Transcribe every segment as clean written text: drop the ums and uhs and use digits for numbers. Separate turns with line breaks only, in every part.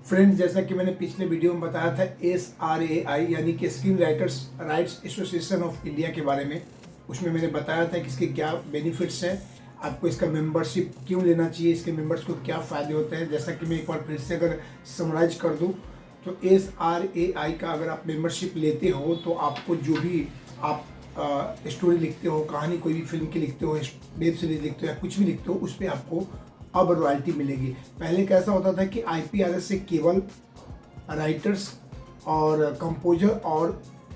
Friends, जैसा कि मैंने पिछले वीडियो में बताया था SRAI यानी कि screen writers rights association of India के बारे में, उसमें मैंने बताया था कि इसके क्या बेनिफिट्स हैं, आपको इसका मेंबरशिप क्यों लेना चाहिए, इसके मेंबर्स को क्या फ़ायदे होते हैं। जैसा कि मैं एक बार फिर से अगर समराइज कर दूं तो SRAI का अगर आप मेंबरशिप लेते हो तो आपको जो भी आप स्टोरी लिखते हो, कहानी कोई भी फिल्म की लिखते हो, वेब सीरीज लिखते हो या कुछ भी लिखते हो, उस पर आपको अब रॉयल्टी मिलेगी। पहले कैसा होता था कि IPRS से केवल राइटर्स और कंपोजर और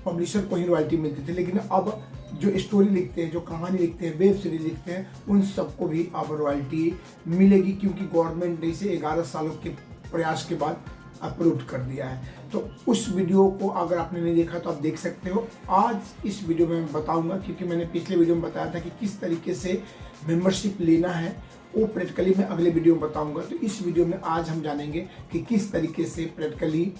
पब्लिशर को ही रॉयल्टी मिलती थी, लेकिन अब जो स्टोरी लिखते हैं, जो कहानी लिखते हैं, वेब सीरीज लिखते हैं, उन सबको भी अब रॉयल्टी मिलेगी, क्योंकि गवर्नमेंट ने इसे 11 सालों के प्रयास के बाद अप्रूव कर दिया है। तो उस वीडियो को अगर आपने नहीं देखा तो आप देख सकते हो। आज इस वीडियो में मैं बताऊंगा, क्योंकि मैंने पिछले वीडियो में बताया था कि किस तरीके से मेंबरशिप लेना है, वो प्रैक्टिकली मैं अगले वीडियो में बताऊंगा। तो इस वीडियो में आज हम जानेंगे कि किस तरीके से प्रैक्टिकली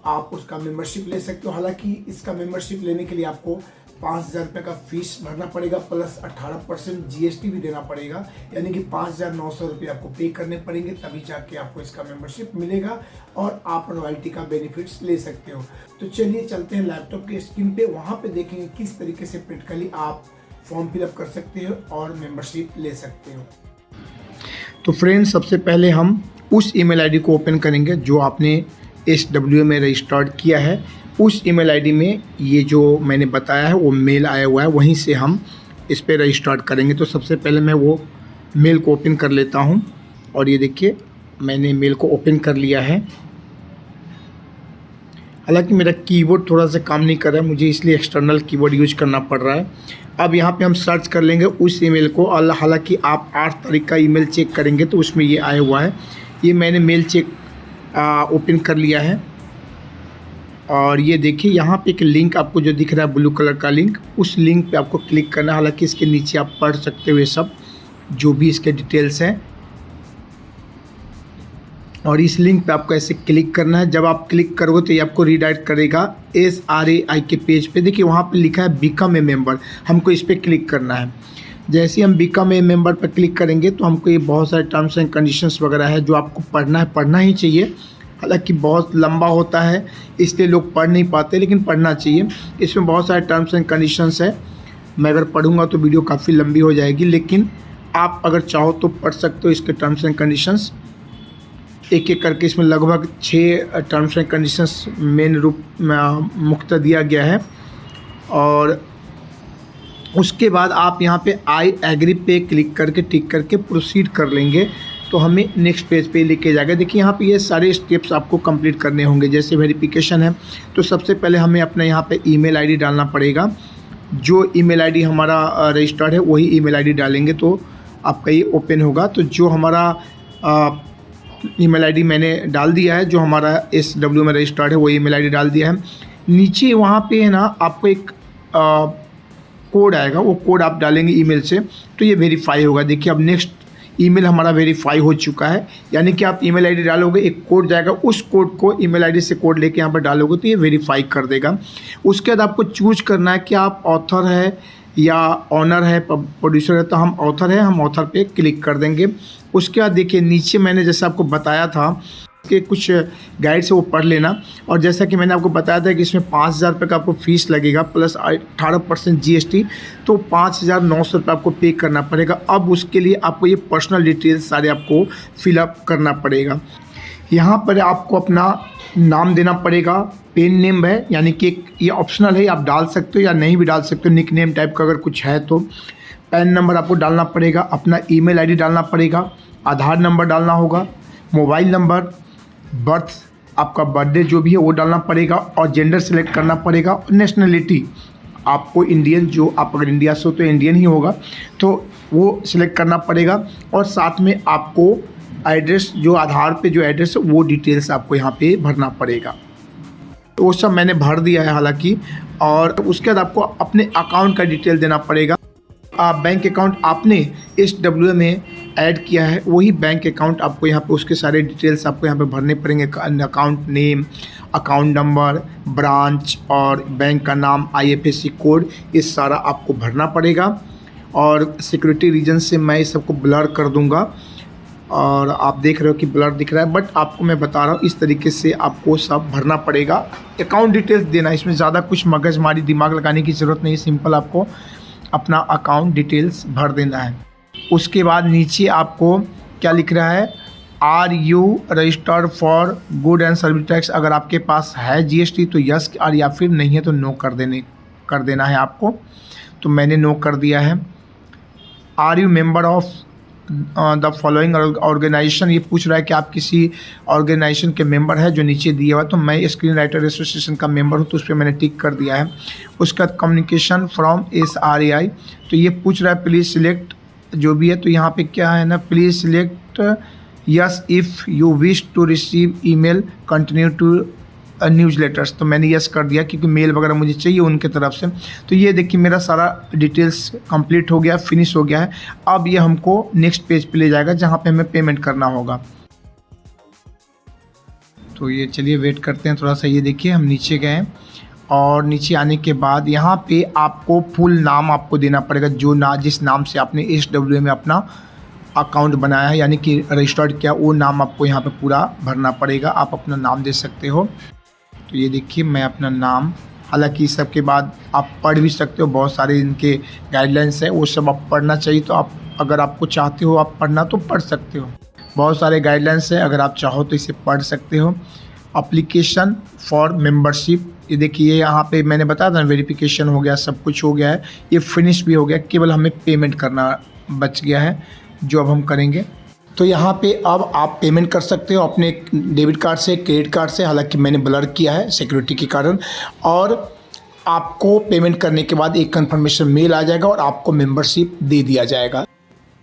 आप उसका मेंबरशिप ले सकते हो। हालांकि इसका मेंबरशिप लेने के लिए आपको 5,000 रुपये का फीस भरना पड़ेगा, प्लस 18% GST भी देना पड़ेगा, यानी कि 5,900 रुपये आपको पे करने पड़ेंगे, तभी जाके आपको इसका मेंबरशिप मिलेगा और आप रॉयल्टी का बेनिफिट्स ले सकते हो। तो चलिए चलते हैं लैपटॉप के स्क्रीन पे, वहाँ पे देखेंगे किस तरीके से प्रैक्टिकली आप फॉर्म फिलअप कर सकते हो और मेंबरशिप ले सकते हो। तो फ्रेंड्स, सबसे पहले हम उस ईमेल आईडी को ओपन करेंगे जो आपने SW में रजिस्टर्ड किया है। उस ईमेल आईडी में ये जो मैंने बताया है वो मेल आया हुआ है, वहीं से हम इस पर रजिस्टर्ड करेंगे। तो सबसे पहले मैं वो मेल को ओपन कर लेता हूँ और ये देखिए मैंने मेल को ओपन कर लिया है। हालांकि मेरा कीबोर्ड थोड़ा सा काम नहीं कर रहा है, मुझे इसलिए एक्सटर्नल कीबोर्ड यूज करना पड़ रहा है। अब यहाँ पे हम सर्च कर लेंगे उस ईमेल को। हालांकि आप 8 तारीख का ईमेल चेक करेंगे तो उसमें ये आया हुआ है। ये मैंने मेल चेक ओपन कर लिया है और ये देखिए यहाँ पे एक लिंक आपको जो दिख रहा है ब्लू कलर का लिंक, उस लिंक पे आपको क्लिक करना है। हालांकि इसके नीचे आप पढ़ सकते हो ये सब जो भी इसके डिटेल्स हैं, और इस लिंक पे आपको ऐसे क्लिक करना है। जब आप क्लिक करोगे तो ये आपको रीडायरेक्ट करेगा SRAI के पेज पे। देखिए वहाँ पे लिखा है बिकम ए मेंबर, हमको इस पर क्लिक करना है। जैसे हम बिकम ए मेंबर पर क्लिक करेंगे तो हमको ये बहुत सारे टर्म्स एंड कंडीशंस वगैरह है जो आपको पढ़ना है, पढ़ना ही चाहिए। हालांकि बहुत लंबा होता है इसलिए लोग पढ़ नहीं पाते, लेकिन पढ़ना चाहिए। इसमें बहुत सारे टर्म्स एंड कंडीशंस है, मैं अगर पढ़ूँगा तो वीडियो काफ़ी लंबी हो जाएगी, लेकिन आप अगर चाहो तो पढ़ सकते हो इसके टर्म्स एंड कंडीशंस एक एक करके। इसमें लगभग 6 टर्म्स एंड कंडीशंस मेन रूप में मुख्य दिया गया है। और उसके बाद आप यहाँ पे आई एग्री पे क्लिक करके टिक करके प्रोसीड कर लेंगे तो हमें नेक्स्ट पेज पे लेके जाएगा। देखिए यहाँ पे ये सारे स्टेप्स आपको कंप्लीट करने होंगे। जैसे वेरिफिकेशन है तो सबसे पहले हमें अपना यहाँ पे ईमेल आईडी डालना पड़ेगा। जो ईमेल आईडी हमारा रजिस्टर्ड है वही ईमेल आईडी डालेंगे तो आपका ये ओपन होगा। तो जो हमारा ईमेल आईडी मैंने डाल दिया है, जो हमारा SW में रजिस्टर्ड है वो ईमेल आईडी डाल दिया है। नीचे वहाँ पे है ना आपको एक कोड आएगा, वो कोड आप डालेंगे ईमेल से तो ये वेरीफाई होगा। देखिए अब नेक्स्ट ईमेल हमारा वेरीफाई हो चुका है, यानी कि आप ईमेल आईडी डालोगे, एक कोड जाएगा, उस कोड को ईमेल आईडी से कोड लेके यहाँ पर डालोगे तो ये वेरीफाई कर देगा। उसके बाद आपको चूज करना है कि आप ऑथर है या ऑनर है, प्रोड्यूसर है। तो हम ऑथर है, हम ऑथर पे क्लिक कर देंगे। उसके बाद देखिए नीचे मैंने जैसे आपको बताया था कि कुछ गाइड्स है वो पढ़ लेना। और जैसा कि मैंने आपको बताया था कि इसमें 5,000 रुपये का आपको फीस लगेगा, प्लस 18% GST, तो 5,900 रुपये आपको पे करना पड़ेगा। अब उसके लिए आपको ये पर्सनल डिटेल्स सारे आपको फिलअप करना पड़ेगा। यहाँ पर आपको अपना नाम देना पड़ेगा, पेन नेम है, यानी कि ये ऑप्शनल है, आप डाल सकते हो या नहीं भी डाल सकते हो, निक नेम टाइप का अगर कुछ है तो। पैन नंबर आपको डालना पड़ेगा, अपना ईमेल आईडी डालना पड़ेगा, आधार नंबर डालना होगा, मोबाइल नंबर, बर्थ, आपका बर्थडे जो भी है वो डालना पड़ेगा, और जेंडर सेलेक्ट करना पड़ेगा। नेशनलिटी आपको इंडियन, जो आप अगर इंडिया से हो तो इंडियन ही होगा, तो वो सिलेक्ट करना पड़ेगा। और साथ में आपको एड्रेस, जो आधार पे जो एड्रेस है वो डिटेल्स आपको यहाँ पे भरना पड़ेगा। तो वो सब मैंने भर दिया है हालांकि। और उसके बाद आपको अपने अकाउंट का डिटेल देना पड़ेगा। बैंक अकाउंट आपने SW में ऐड किया है, वही बैंक अकाउंट आपको यहाँ पे, उसके सारे डिटेल्स आपको यहाँ पे भरने पड़ेंगे। Account name, account number, branch और बैंक का नाम, IFSC कोड, ये सारा आपको भरना पड़ेगा। और सिक्योरिटी रीजन से मैं इस सबको ब्लर कर दूँगा। और आप देख रहे हो कि ब्लर दिख रहा है, बट आपको मैं बता रहा हूँ इस तरीके से आपको सब भरना पड़ेगा। अकाउंट डिटेल्स देना, इसमें ज़्यादा कुछ मगजमारी दिमाग लगाने की ज़रूरत नहीं है, सिंपल आपको अपना अकाउंट डिटेल्स भर देना है। उसके बाद नीचे आपको क्या लिख रहा है, are you registered for good and service tax. अगर आपके पास है जीएसटी तो यस, और या फिर नहीं है तो नो कर देना है आपको। तो मैंने नो कर दिया है। Are you member of the following organisation, ये पूछ रहा है कि आप किसी ऑर्गेनाइजेशन के मेंबर हैं जो नीचे दिया हुआ है। तो मैं स्क्रीन राइटर एसोसिएशन का मेंबर हूँ, तो उस पर मैंने टिक कर दिया है। उसका कम्युनिकेशन फ्रॉम SRAI, तो ये पूछ रहा है प्लीज़ सिलेक्ट जो भी है। तो यहाँ पे क्या है ना, please select yes if you wish to receive email continue to newsletters. तो मैंने यस कर दिया क्योंकि मेल वगैरह मुझे चाहिए उनके तरफ से। तो ये देखिए मेरा सारा डिटेल्स कंप्लीट हो गया, फिनिश हो गया है। अब ये हमको नेक्स्ट पेज पे ले जाएगा जहाँ पे हमें पेमेंट करना होगा। तो ये चलिए वेट करते हैं थोड़ा सा। ये देखिए हम नीचे गए और नीचे आने के बाद यहाँ पे आपको फुल नाम आपको देना पड़ेगा, जिस नाम से आपने SWA में अपना अकाउंट बनाया है, यानी कि रजिस्टर्ड किया, वो नाम आपको यहाँ पे पूरा भरना पड़ेगा। आप अपना नाम दे सकते हो। तो ये देखिए मैं अपना नाम, हालांकि इस सब के बाद आप पढ़ भी सकते हो, बहुत सारे इनके गाइडलाइंस है, वो सब आप पढ़ना चाहिए। तो आप अगर आपको चाहते हो आप पढ़ना तो पढ़ सकते हो, बहुत सारे गाइडलाइंस है, अगर आप चाहो तो इसे पढ़ सकते हो। अप्लीकेशन फॉर मेंबरशिप, ये देखिए यहाँ पे मैंने बताया था वेरिफिकेशन हो गया, सब कुछ हो गया है, ये फिनिश भी हो गया, केवल हमें पेमेंट करना बच गया है जो अब हम करेंगे। तो यहाँ पे अब आप पेमेंट कर सकते हो अपने डेबिट कार्ड से, क्रेडिट कार्ड से, हालांकि मैंने ब्लर किया है सिक्योरिटी के कारण। और आपको पेमेंट करने के बाद एक कंफर्मेशन मेल आ जाएगा और आपको मेंबरशिप दे दिया जाएगा।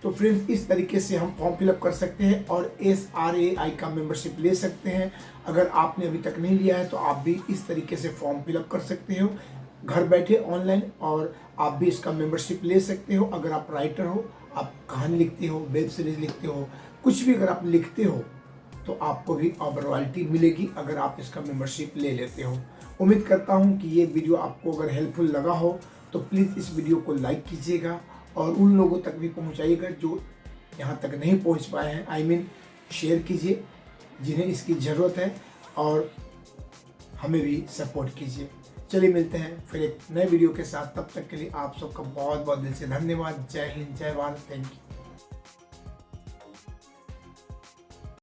तो फ्रेंड्स इस तरीके से हम फॉर्म फिलअप कर सकते हैं और SRAI का मेंबरशिप ले सकते हैं। अगर आपने अभी तक नहीं लिया है तो आप भी इस तरीके से फॉर्म फिलअप कर सकते हो घर बैठे ऑनलाइन, और आप भी इसका मेंबरशिप ले सकते हो। अगर आप राइटर हो, आप कहानी लिखते हो, वेब सीरीज लिखते हो, कुछ भी अगर आप लिखते हो तो आपको भी अब रॉयल्टी मिलेगी अगर आप इसका मेंबरशिप ले लेते हो। उम्मीद करता हूं कि ये वीडियो आपको अगर हेल्पफुल लगा हो तो प्लीज़ इस वीडियो को लाइक कीजिएगा और उन लोगों तक भी पहुंचाइएगा जो यहाँ तक नहीं पहुंच पाए हैं। शेयर कीजिए जिन्हें इसकी ज़रूरत है, और हमें भी सपोर्ट कीजिए। चलिए मिलते हैं फिर एक नए वीडियो के साथ, तब तक के लिए आप सबका बहुत बहुत दिल से धन्यवाद। जय हिंद, जय भारत, थैंक यू।